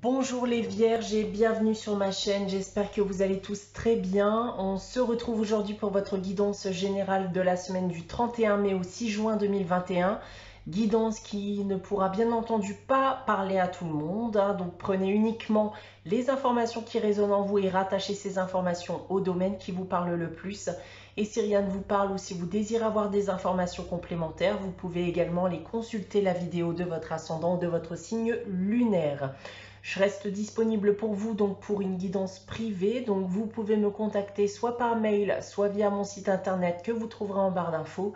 Bonjour les vierges et bienvenue sur ma chaîne, j'espère que vous allez tous très bien. On se retrouve aujourd'hui pour votre guidance générale de la semaine du 31 mai au 6 juin 2021. Guidance qui ne pourra bien entendu pas parler à tout le monde, donc prenez uniquement les informations qui résonnent en vous et rattachez ces informations au domaine qui vous parle le plus. Et si rien ne vous parle ou si vous désirez avoir des informations complémentaires, vous pouvez également les consulter la vidéo de votre ascendant ou de votre signe lunaire. Je reste disponible pour vous donc pour une guidance privée, donc vous pouvez me contacter soit par mail, soit via mon site internet que vous trouverez en barre d'infos.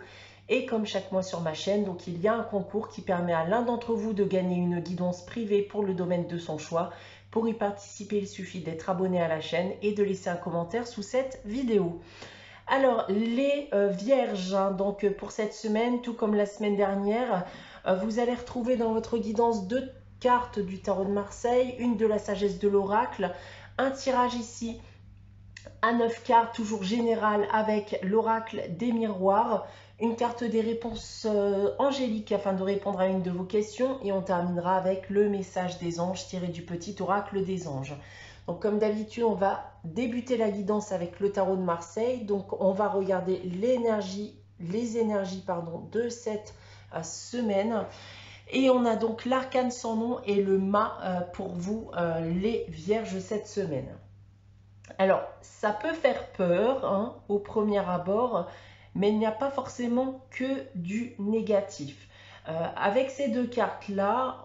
Et comme chaque mois sur ma chaîne, donc il y a un concours qui permet à l'un d'entre vous de gagner une guidance privée pour le domaine de son choix. Pour y participer, il suffit d'être abonné à la chaîne et de laisser un commentaire sous cette vidéo. Alors les vierges, donc pour cette semaine, tout comme la semaine dernière, vous allez retrouver dans votre guidance deux cartes du tarot de Marseille, une de la sagesse de l'oracle, un tirage ici à 9 cartes, toujours général avec l'oracle des miroirs, une carte des réponses angéliques afin de répondre à une de vos questions et on terminera avec le message des anges tiré du petit oracle des anges. Donc comme d'habitude, on va débuter la guidance avec le tarot de Marseille. Donc on va regarder les énergies de cette semaine. Et on a donc l'arcane sans nom et le mât pour vous les vierges cette semaine. Alors ça peut faire peur au premier abord, mais il n'y a pas forcément que du négatif. Avec ces deux cartes-là,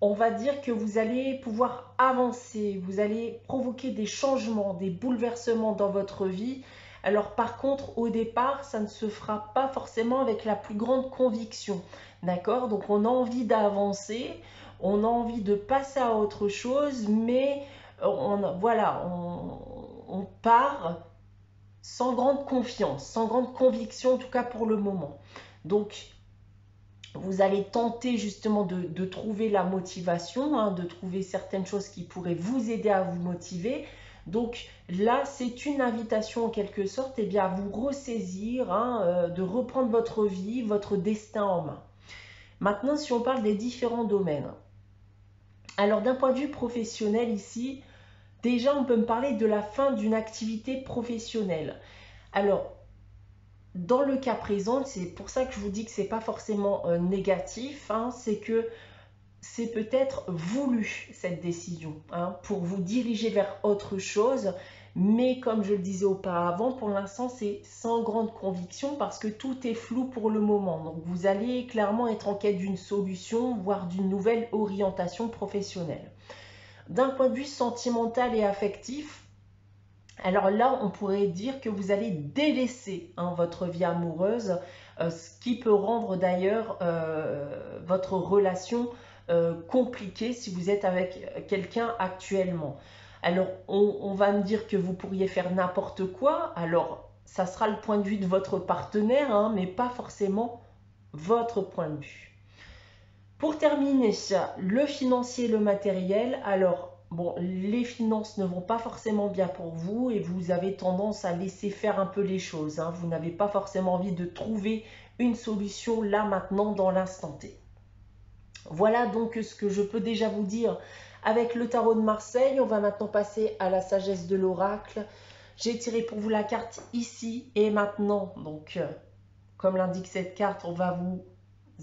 on va dire que vous allez pouvoir avancer, vous allez provoquer des changements, des bouleversements dans votre vie. Alors par contre, au départ, ça ne se fera pas forcément avec la plus grande conviction, d'accord? Donc on a envie d'avancer, on a envie de passer à autre chose, mais on part sans grande confiance, sans grande conviction, en tout cas pour le moment. Donc vous allez tenter justement de trouver la motivation, de trouver certaines choses qui pourraient vous aider à vous motiver. Donc là, c'est une invitation en quelque sorte bien, à vous ressaisir, de reprendre votre vie, votre destin en main. Maintenant, si on parle des différents domaines. Alors d'un point de vue professionnel ici, déjà on peut me parler de la fin d'une activité professionnelle. Alors, dans le cas présent, c'est pour ça que je vous dis que ce n'est pas forcément négatif, c'est que c'est peut-être voulu cette décision pour vous diriger vers autre chose, mais comme je le disais auparavant, pour l'instant c'est sans grande conviction parce que tout est flou pour le moment. Donc vous allez clairement être en quête d'une solution, voire d'une nouvelle orientation professionnelle. D'un point de vue sentimental et affectif, alors là, on pourrait dire que vous allez délaisser votre vie amoureuse, ce qui peut rendre d'ailleurs votre relation compliquée si vous êtes avec quelqu'un actuellement. Alors, on va me dire que vous pourriez faire n'importe quoi. Alors, ça sera le point de vue de votre partenaire, mais pas forcément votre point de vue. Pour terminer, le financier et le matériel. Alors, bon, les finances ne vont pas forcément bien pour vous et vous avez tendance à laisser faire un peu les choses. Vous n'avez pas forcément envie de trouver une solution là, maintenant, dans l'instant T. Voilà donc ce que je peux déjà vous dire avec le tarot de Marseille. On va maintenant passer à la sagesse de l'oracle. J'ai tiré pour vous la carte ici et maintenant. Donc, comme l'indique cette carte, on va vous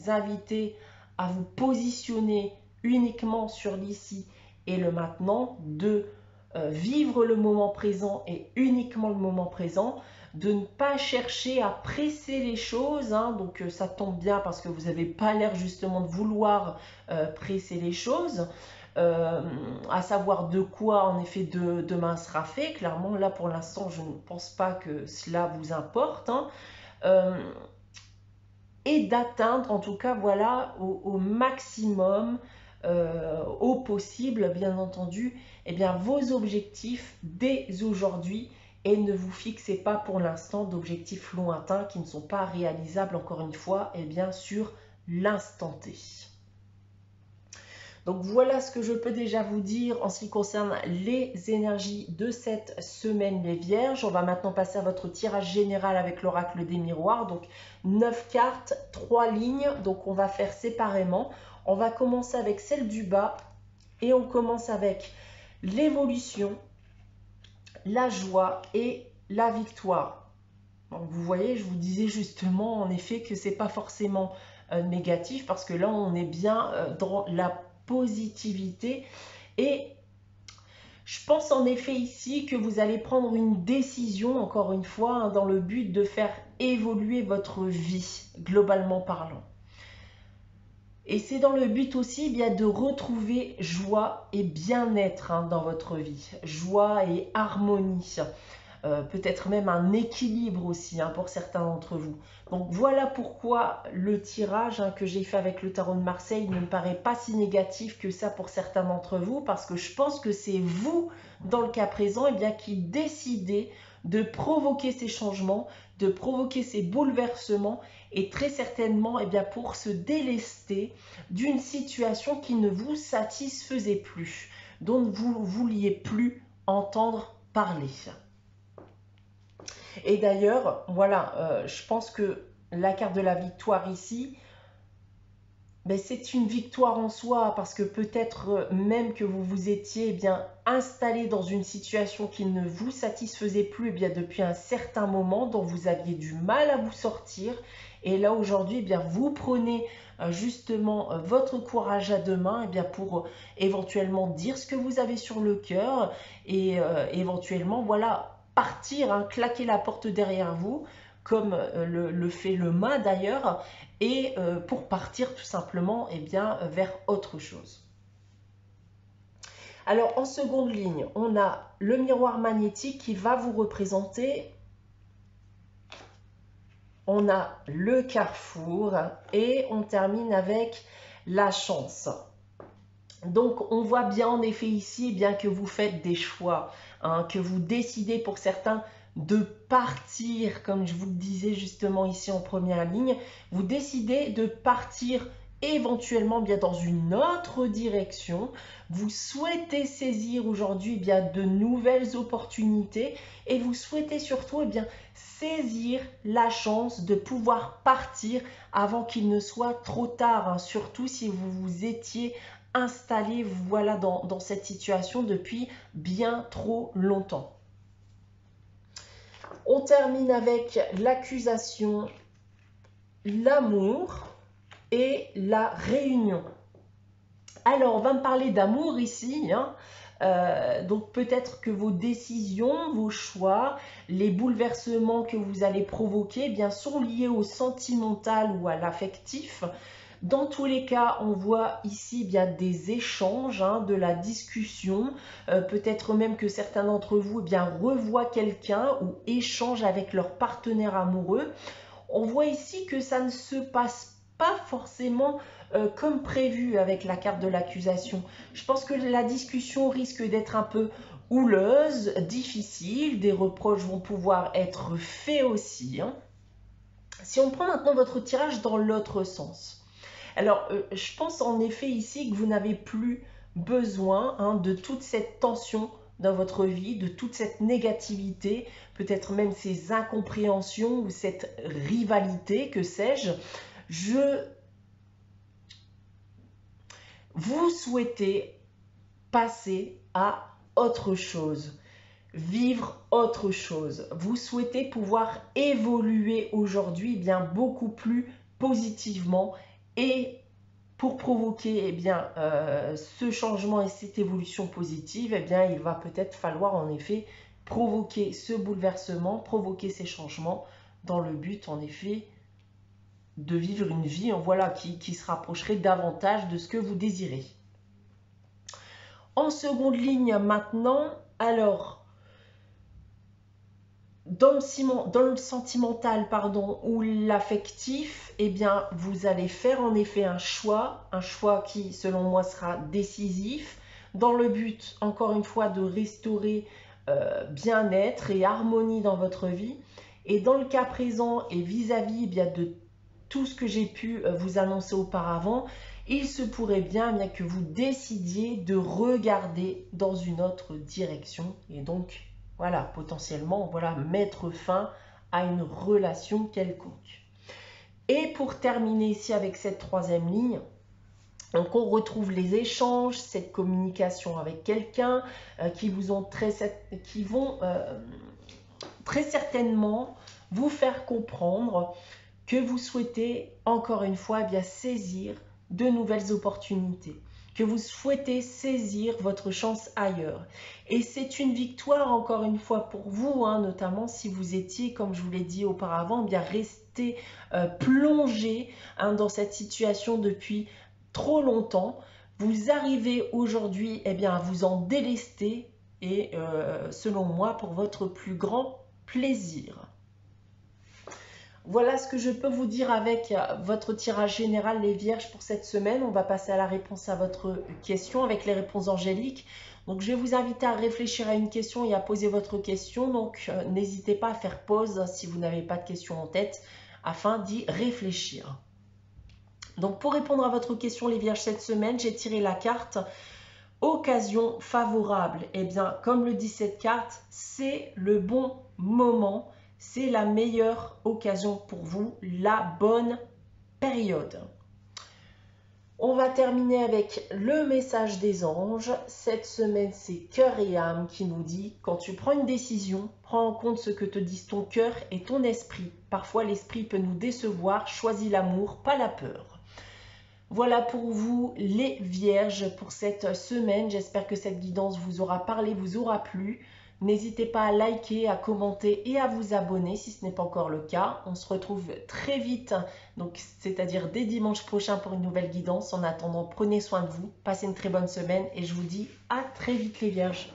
inviter à vous positionner uniquement sur l'ici et le maintenant, de vivre le moment présent et uniquement le moment présent, de ne pas chercher à presser les choses, donc ça tombe bien parce que vous n'avez pas l'air justement de vouloir presser les choses, à savoir de quoi en effet demain sera fait. Clairement là pour l'instant je ne pense pas que cela vous importe, et d'atteindre en tout cas voilà au maximum, au possible bien entendu, vos objectifs dès aujourd'hui et ne vous fixez pas pour l'instant d'objectifs lointains qui ne sont pas réalisables encore une fois sur l'instant T. Donc voilà ce que je peux déjà vous dire en ce qui concerne les énergies de cette semaine les vierges. On va maintenant passer à votre tirage général avec l'oracle des miroirs. Donc 9 cartes, 3 lignes, donc on va faire séparément. On va commencer avec celle du bas Et on commence avec l'évolution, la joie et la victoire. Donc vous voyez, je vous disais justement en effet que c'est pas forcément négatif parce que là on est bien dans la positivité. Et je pense en effet ici que vous allez prendre une décision, encore une fois, hein, dans le but de faire évoluer votre vie, globalement parlant. Et c'est dans le but aussi bien de retrouver joie et bien-être hein, dans votre vie, joie et harmonie. Peut-être même un équilibre aussi hein, pour certains d'entre vous. Donc voilà pourquoi le tirage hein, que j'ai fait avec le tarot de Marseille ne me paraît pas si négatif que ça pour certains d'entre vous, parce que je pense que c'est vous, dans le cas présent, eh bien, qui décidez de provoquer ces changements, de provoquer ces bouleversements, et très certainement eh bien, pour se délester d'une situation qui ne vous satisfaisait plus, dont vous ne vouliez plus entendre parler. Et d'ailleurs, voilà, je pense que la carte de la victoire ici, ben, c'est une victoire en soi parce que peut-être même que vous vous étiez eh bien installé dans une situation qui ne vous satisfaisait plus eh bien, depuis un certain moment, dont vous aviez du mal à vous sortir. Et là aujourd'hui, eh bien, vous prenez justement votre courage à deux mains eh bien, pour éventuellement dire ce que vous avez sur le cœur et éventuellement voilà, partir, hein, claquer la porte derrière vous, comme le fait le mât d'ailleurs, et pour partir tout simplement eh bien, vers autre chose. Alors en seconde ligne, on a le miroir magnétique qui va vous représenter. On a le carrefour et on termine avec la chance. Donc on voit bien en effet ici eh bien que vous faites des choix, hein, que vous décidez pour certains de partir, comme je vous le disais justement ici en première ligne, vous décidez de partir éventuellement bien dans une autre direction. Vous souhaitez saisir aujourd'hui bien de nouvelles opportunités et vous souhaitez surtout bien saisir la chance de pouvoir partir avant qu'il ne soit trop tard, hein, surtout si vous vous étiez installé voilà, dans cette situation depuis bien trop longtemps. On termine avec l'accusation, l'amour et la réunion. Alors, on va me parler d'amour ici, hein. Donc peut-être que vos décisions, vos choix, les bouleversements que vous allez provoquer eh bien, sont liés au sentimental ou à l'affectif. Dans tous les cas, on voit ici bien des échanges, hein, de la discussion. Peut-être même que certains d'entre vous eh bien, revoient quelqu'un ou échangent avec leur partenaire amoureux. On voit ici que ça ne se passe pas forcément comme prévu avec la carte de l'accusation. Je pense que la discussion risque d'être un peu houleuse, difficile. Des reproches vont pouvoir être faits aussi, hein. Si on prend maintenant votre tirage dans l'autre sens, alors, je pense en effet ici que vous n'avez plus besoin hein, de toute cette tension dans votre vie, de toute cette négativité, peut-être même ces incompréhensions ou cette rivalité, que sais-je. Vous souhaitez passer à autre chose, vivre autre chose. Vous souhaitez pouvoir évoluer aujourd'hui bien beaucoup plus positivement. Et pour provoquer eh bien, ce changement et cette évolution positive, eh bien, il va peut-être falloir en effet provoquer ce bouleversement, provoquer ces changements dans le but en effet de vivre une vie voilà, qui se rapprocherait davantage de ce que vous désirez. En seconde ligne maintenant, alors dans le sentimental ou l'affectif, eh bien, vous allez faire en effet un choix qui, selon moi, sera décisif, dans le but, encore une fois, de restaurer bien-être et harmonie dans votre vie. Et dans le cas présent et vis-à-vis de tout ce que j'ai pu vous annoncer auparavant, il se pourrait bien que vous décidiez de regarder dans une autre direction et donc voilà, potentiellement, voilà, mettre fin à une relation quelconque. Et pour terminer ici avec cette troisième ligne, Donc on retrouve les échanges, cette communication avec quelqu'un qui vont très certainement vous faire comprendre que vous souhaitez encore une fois bien saisir de nouvelles opportunités, que vous souhaitez saisir votre chance ailleurs. Et c'est une victoire encore une fois pour vous, hein, notamment si vous étiez, comme je vous l'ai dit auparavant, bien resté plongé dans cette situation depuis trop longtemps. Vous arrivez aujourd'hui à vous en délester et selon moi pour votre plus grand plaisir. Voilà ce que je peux vous dire avec votre tirage général les vierges pour cette semaine. On va passer à la réponse à votre question avec les réponses angéliques. Donc je vais vous inviter à réfléchir à une question et à poser votre question. Donc n'hésitez pas à faire pause si vous n'avez pas de question en tête afin d'y réfléchir. Donc pour répondre à votre question les vierges cette semaine, j'ai tiré la carte occasion favorable. Eh bien comme le dit cette carte, c'est le bon moment. C'est la meilleure occasion pour vous, la bonne période. On va terminer avec le message des anges. Cette semaine, c'est cœur et âme qui nous dit « Quand tu prends une décision, prends en compte ce que te disent ton cœur et ton esprit. Parfois, l'esprit peut nous décevoir. Choisis l'amour, pas la peur. » Voilà pour vous les vierges pour cette semaine. J'espère que cette guidance vous aura parlé, vous aura plu. N'hésitez pas à liker, à commenter et à vous abonner si ce n'est pas encore le cas. On se retrouve très vite, donc c'est-à-dire dès dimanche prochain pour une nouvelle guidance. En attendant, prenez soin de vous, passez une très bonne semaine et je vous dis à très vite les vierges.